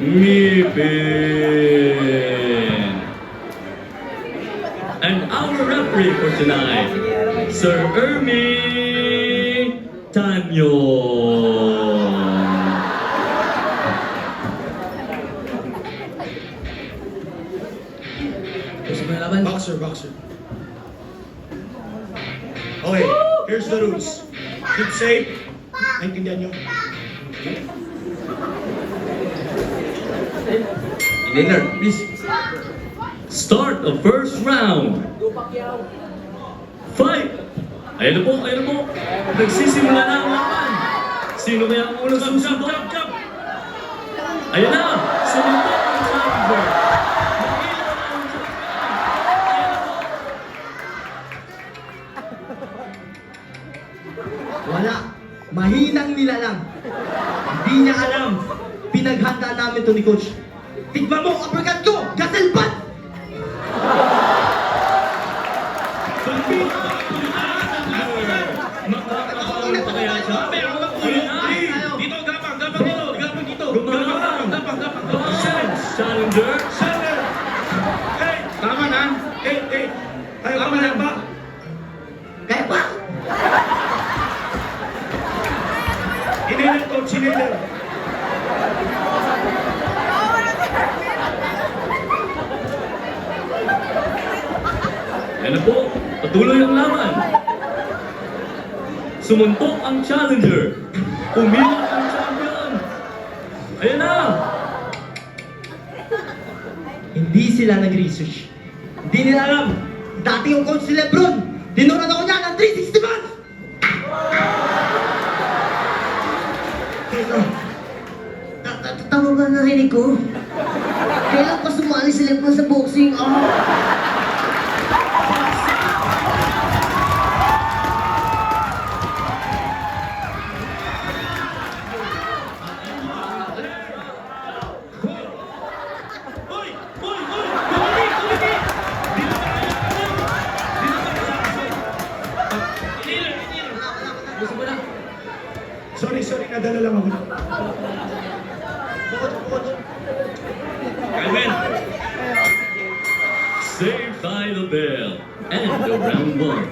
ngipin. And our referee for tonight, Sir Ermi Tanyon. Gusto mo na laban? Boxer. Okay, here's the rules. Keep safe. Naintindihan nyo? Inner, please. Start the first round. Fight! Ayan na po. Nagsisimula na ang laban. Sino kaya ang unang susunod? Ayan na! Sumunod ang challenger. Wala. Mahinang nilalang. Hindi niya alam. Pinaghanda namin to ni Coach. Tignan mo, uppercut ko! Gasalbat! Makakataon pa kaya siya? Dito, gapang dito. Gapang. Challenger. Hey, tama na. Hey. Tama na ba? Kaya pa! Hinilan ko, sinilan. Yan na po, patuloy ang laban. Sumuntok ang challenger. Umiyak ang champion. Ayan na! Hindi sila nag-research. Hindi nila alam. Dati yung coach si Lebron. Tinuran ako niya ng 360 months! Tama ba narinig ko? Kailan pa sumali si Lebron sa boxing? Gusto mo na? Sorry, nadala lang ako. Bukod. Calvin. Saved by the bell. And the round one.